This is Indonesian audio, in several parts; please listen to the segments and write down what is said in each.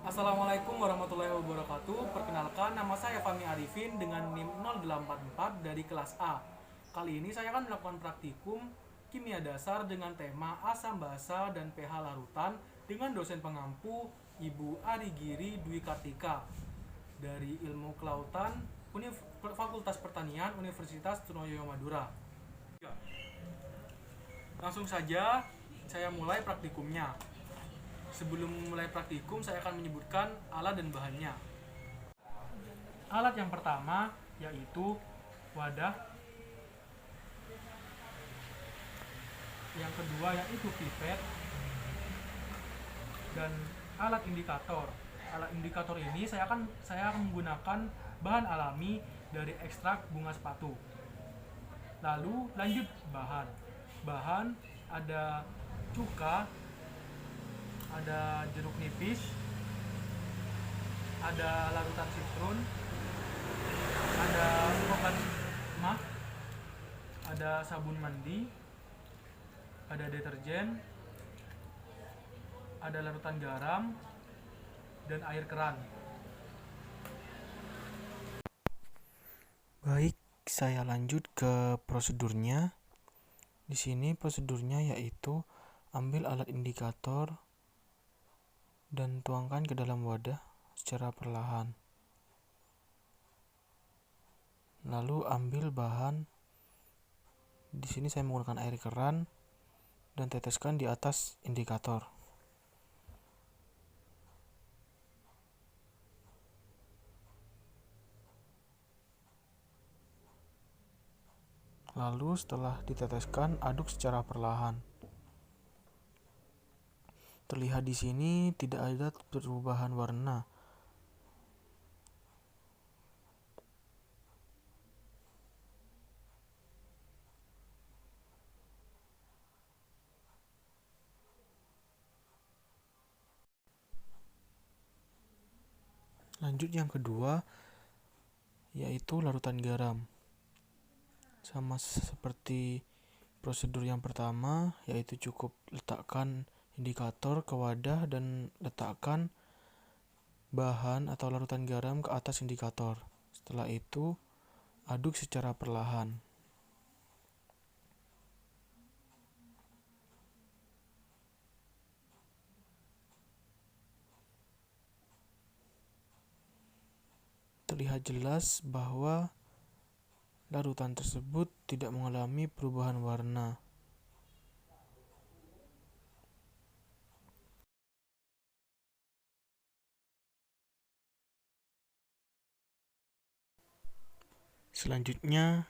Assalamualaikum warahmatullahi wabarakatuh. Perkenalkan, nama saya Fahmi Arifin dengan NIM 084 dari kelas A. Kali ini saya akan melakukan praktikum kimia dasar dengan tema asam basa dan pH larutan dengan dosen pengampu Ibu Arigiri Dwi Kartika dari Ilmu Kelautan Fakultas Pertanian Universitas Trunojoyo Madura. Langsung saja saya mulai praktikumnya. Sebelum mulai praktikum, saya akan menyebutkan alat dan bahannya. Alat yang pertama yaitu wadah, yang kedua yaitu pipet, dan alat indikator. Alat indikator ini saya akan menggunakan bahan alami dari ekstrak bunga sepatu. Lalu lanjut bahan. Bahan ada cuka, ada jeruk nipis, ada larutan sitrun, ada obat mah, ada sabun mandi, ada deterjen, ada larutan garam, dan air keran. Baik, saya lanjut ke prosedurnya. Di sini prosedurnya yaitu ambil alat indikator dan tuangkan ke dalam wadah secara perlahan. Lalu ambil bahan. Di sini saya menggunakan air keran dan teteskan di atas indikator. Lalu setelah diteteskan, aduk secara perlahan. Terlihat di sini tidak ada perubahan warna. Lanjut yang kedua, yaitu larutan garam. Sama seperti prosedur yang pertama, yaitu cukup letakkan indikator ke wadah dan letakkan bahan atau larutan garam ke atas indikator. Setelah itu, aduk secara perlahan. Terlihat jelas bahwa larutan tersebut tidak mengalami perubahan warna. Selanjutnya,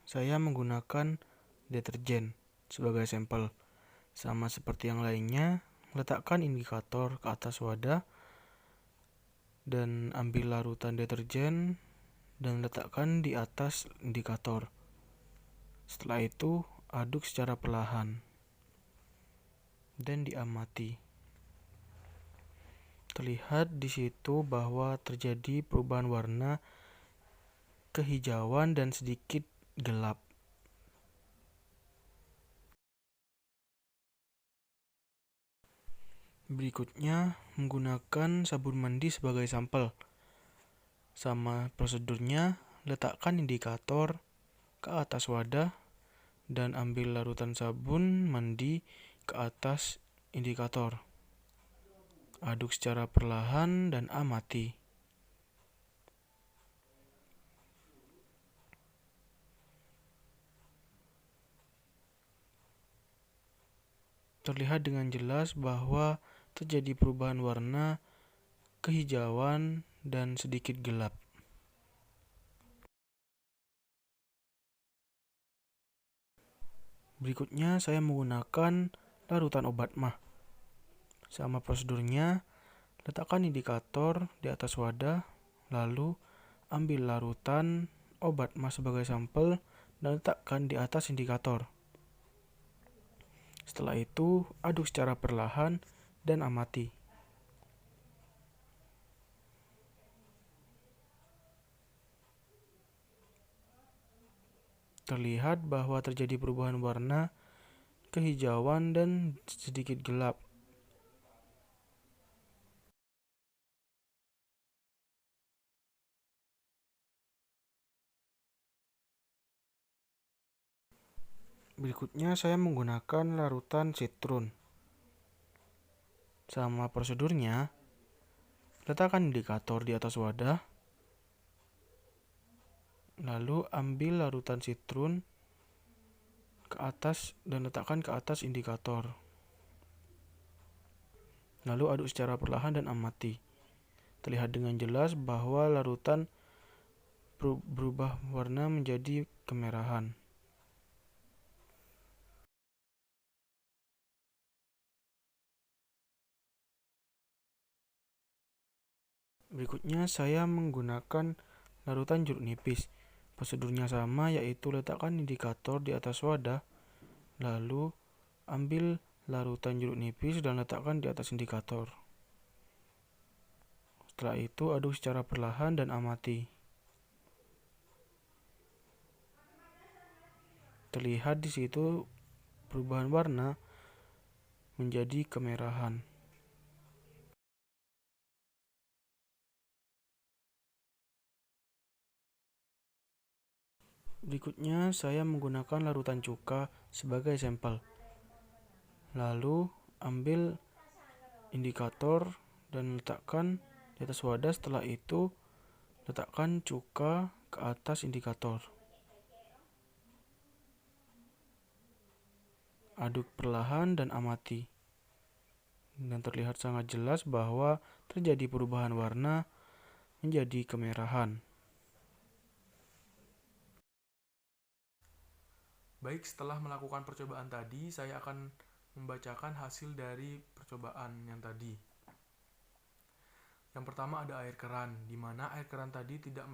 saya menggunakan deterjen sebagai sampel. Sama seperti yang lainnya, letakkan indikator ke atas wadah dan ambil larutan deterjen dan letakkan di atas indikator. Setelah itu, aduk secara perlahan dan diamati. Terlihat di situ bahwa terjadi perubahan warna kehijauan dan sedikit gelap. Berikutnya, menggunakan sabun mandi sebagai sampel. Sama prosedurnya, letakkan indikator ke atas wadah dan ambil larutan sabun mandi ke atas indikator. Aduk secara perlahan dan amati. Terlihat dengan jelas bahwa terjadi perubahan warna kehijauan dan sedikit gelap. Berikutnya saya menggunakan larutan obat mah. Sama prosedurnya, letakkan indikator di atas wadah, lalu ambil larutan obat mah sebagai sampel dan letakkan di atas indikator. Setelah itu, aduk secara perlahan dan amati. Terlihat bahwa terjadi perubahan warna kehijauan dan sedikit gelap. Berikutnya saya menggunakan larutan sitrun. Sama prosedurnya, letakkan indikator di atas wadah, lalu ambil larutan sitrun ke atas dan letakkan ke atas indikator. Lalu aduk secara perlahan dan amati. Terlihat dengan jelas bahwa larutan berubah warna menjadi kemerahan. Berikutnya saya menggunakan larutan jeruk nipis. Prosedurnya sama, yaitu letakkan indikator di atas wadah, lalu ambil larutan jeruk nipis dan letakkan di atas indikator. Setelah itu aduk secara perlahan dan amati. Terlihat di situ perubahan warna menjadi kemerahan. Berikutnya saya menggunakan larutan cuka sebagai sampel. Lalu ambil indikator dan letakkan di atas wadah. Setelah itu letakkan cuka ke atas indikator. Aduk perlahan dan amati. Dan terlihat sangat jelas bahwa terjadi perubahan warna menjadi kemerahan. Baik, setelah melakukan percobaan tadi, saya akan membacakan hasil dari percobaan yang tadi. Yang pertama ada air keran, di mana air keran tadi tidak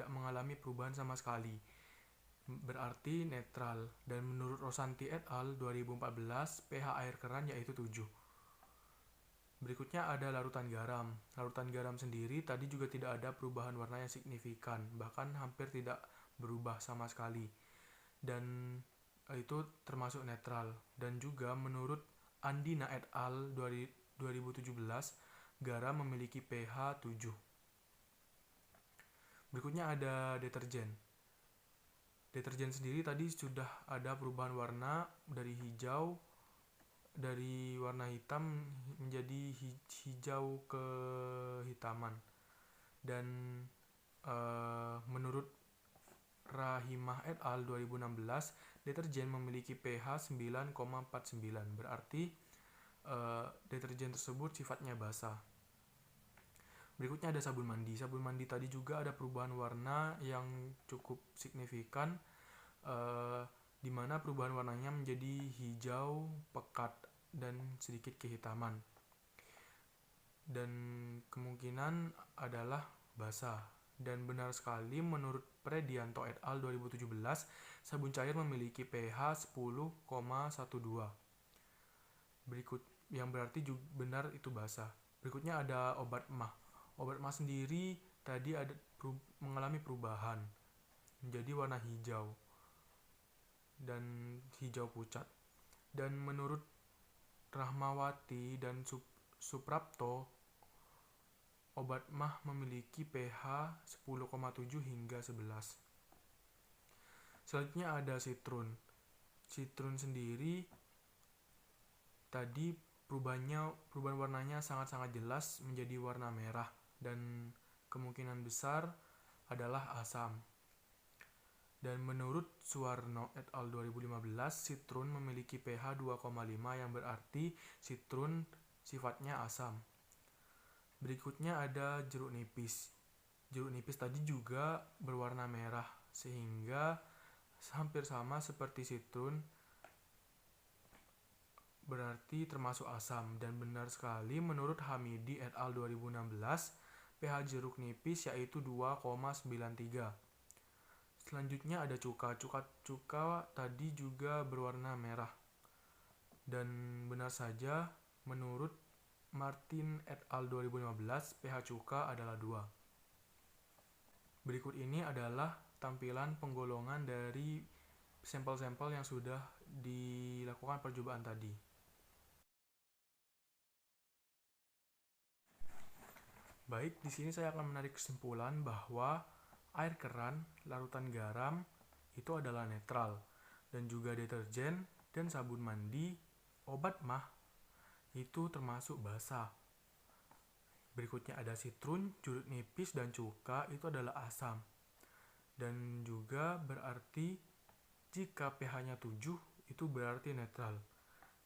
mengalami perubahan sama sekali. Berarti netral. Dan menurut Rosanti et al. 2014, pH air keran yaitu 7. Berikutnya ada larutan garam. Larutan garam sendiri tadi juga tidak ada perubahan warna yang signifikan, bahkan hampir tidak berubah sama sekali. Dan itu termasuk netral. Dan juga menurut Andina et al. 2017, garam memiliki pH 7. Berikutnya ada deterjen. Deterjen sendiri tadi sudah ada perubahan warna dari hijau, dari warna hitam menjadi hijau kehitaman. Dan menurut Rahimah et al. 2016, deterjen memiliki pH 9,49. Berarti deterjen tersebut sifatnya basah. Berikutnya ada sabun mandi. Sabun mandi tadi juga ada perubahan warna yang cukup signifikan, di mana perubahan warnanya menjadi hijau pekat dan sedikit kehitaman. Dan kemungkinan adalah basah. Dan benar sekali menurut Predianto et al. 2017, sabun cair memiliki pH 10,12. Berikut yang berarti juga benar itu basah. Berikutnya ada obat mah. Obat mah sendiri tadi mengalami perubahan menjadi warna hijau dan hijau pucat. Dan menurut Rahmawati dan Suprapto, obat mah memiliki pH 10,7 hingga 11. Selanjutnya ada sitrun. Sitrun sendiri tadi perubahan warnanya sangat-sangat jelas menjadi warna merah dan kemungkinan besar adalah asam. Dan menurut Suwarno et al. 2015, sitrun memiliki pH 2,5 yang berarti sitrun sifatnya asam. Berikutnya ada jeruk nipis. Jeruk nipis tadi juga berwarna merah, sehingga hampir sama seperti sitrun, berarti termasuk asam. Dan benar sekali menurut Hamidi et al. 2016, pH jeruk nipis yaitu 2,93. Selanjutnya ada cuka. Cuka tadi juga berwarna merah. Dan benar saja menurut Martin et al. 2015, pH cuka adalah 2. Berikut ini adalah tampilan penggolongan dari sampel-sampel yang sudah dilakukan percobaan tadi. Baik, di sini saya akan menarik kesimpulan bahwa air keran, larutan garam, itu adalah netral. dan juga deterjen dan sabun mandi, obat mah itu termasuk basa. Berikutnya ada sitrun, jeruk nipis, dan cuka itu adalah asam. Dan juga berarti jika pH-nya 7 itu berarti netral.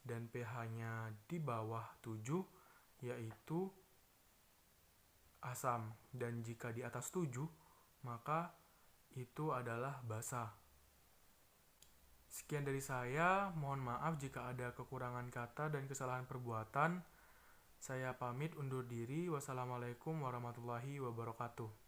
Dan pH-nya di bawah 7 yaitu asam. Dan jika di atas 7 maka itu adalah basa. Sekian dari saya, mohon maaf jika ada kekurangan kata dan kesalahan perbuatan. Saya pamit undur diri. Wassalamualaikum warahmatullahi wabarakatuh.